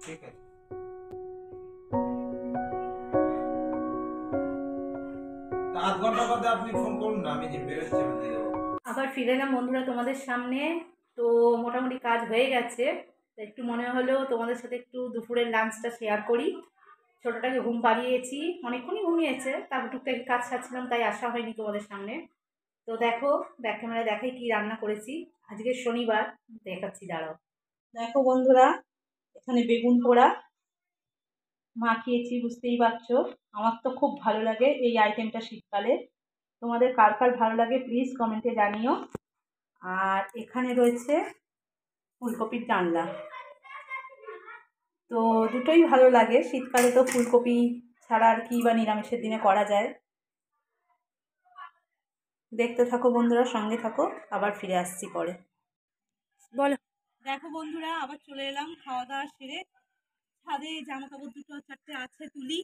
ঠিক আছে। আধ ঘন্টা বাদে আপনি ফোন করুন না, আমি যে বেরোচ্ছি আমি দিয়ে দেবো। আবার ফিরে এলাম বন্ধুরা তোমাদের সামনে। তো মোটামুটি কাজ হয়ে গেছে। তো একটু মনে হলো তোমাদের সাথে একটু দুপুরের লাঞ্চটা শেয়ার করি। ছোটোটাকে ঘুম পাড়িয়েছি, অনেকক্ষণই ঘুমিয়েছে, তারপর টুকটাক কাজ ছাড়ছিলাম, তাই আসা হয়নি তোমাদের সামনে। তো দেখো, ব্যাক ক্যামেরায় দেখাই কি রান্না করেছি। আজকে শনিবার, দেখাচ্ছি দাঁড়াও। দেখো বন্ধুরা, এখানে বেগুন পোড়া মাখিয়েছি, বুঝতেই পারছো। আমার তো খুব ভালো লাগে এই আইটেমটা শীতকালে। তোমাদের কার কার ভালো লাগে প্লিজ কমেন্টে জানিও। আর এখানে রয়েছে ফুলকপির ডালনা। তো দুটোই ভালো লাগে, শীতকালে তো ফুলকপি ছাড়া আর কি বা নিরামিষের দিনে করা যায়। দেখতে থাকো বন্ধুরা, সঙ্গে থাকো, আবার ফিরে আসছি পরে। বলো। দেখো বন্ধুরা, আবার চলে এলাম খাওয়া দাওয়া সেরে। ছাদে জামা কাপড় দুটো চারটে আছে তুলি।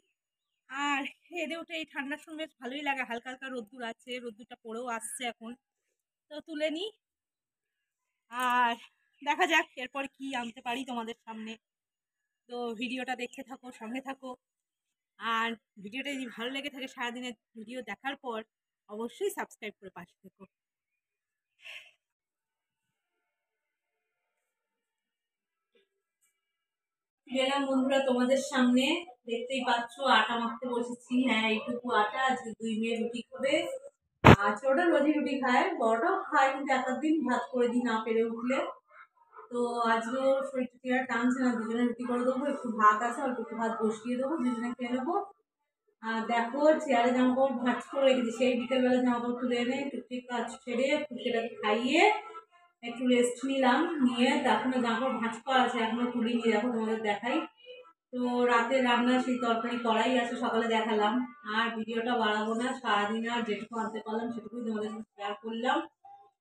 আর হেদে ওঠে এই ঠান্ডার সময় বেশ ভালোই লাগে, হালকা হালকা রোদ্দুর আছে, রোদ্দুরটা পড়েও আসছে এখন। তো তুলে নিই, আর দেখা যাক এরপর কি আনতে পারি তোমাদের সামনে। তো ভিডিওটা দেখতে থাকো, সঙ্গে থাকো। আর ভিডিওটা যদি ভালো লেগে থাকে, সারাদিনের ভিডিও দেখার পর অবশ্যই সাবস্ক্রাইব করে পাশে থেকো। গেলাম বন্ধুরা তোমাদের সামনে, দেখতেই পাচ্ছ আটা মাখতে বসেছি। হ্যাঁ, এইটুকু আটা, আজকে 2 মেয়ে রুটি খাবে। আর ছোটটা রোজই রুটি খায়, বড়টাও খায়, কিন্তু এক দিন ভাত করে দিই না পেরে উঠলে। তো আজকেও শরীরটা কি আর টানছে না, দুজনে রুটি করে দেবো, একটু ভাত আছে অল্প একটু ভাত বসিয়ে দেবো, দুজনে খেয়ে নেবো। আর দেখো চেয়ারে জামা কাপড় ভাঁজ করে রেখেছি, সেই বিকেলবেলা জামা কাপড় তুলে এনে টুকটিক কাজ ছেড়ে ফুলকেটাকে খাইয়ে একটু রেস্ট নিলাম। নিয়ে এখনো জামা কাপড় ভাঁজ করা আছে, এখনো তুলিনি, দেখো তোমাদের দেখাই। তো রাতে রান্না সেই তরকারি করাই আছে, সকালে দেখালাম। আর ভিডিওটা বাড়াবো না, সারাদিন আর যেটুকু আনতে পারলাম সেটুকুই তোমাদের সাথে শেয়ার করলাম।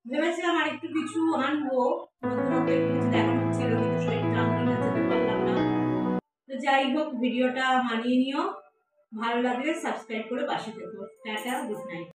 ভেবেছিলাম আর একটু কিছু আনবো, নতুনত্ব একটু কিছু দেখানো ছিল, কিন্তু শরীরটা আমি না যেতে পারলাম না। তো যাই হোক, ভিডিওটা মানিয়ে নিও, ভালো লাগলে সাবস্ক্রাইব করে পাশে থেকো। Tata, good night.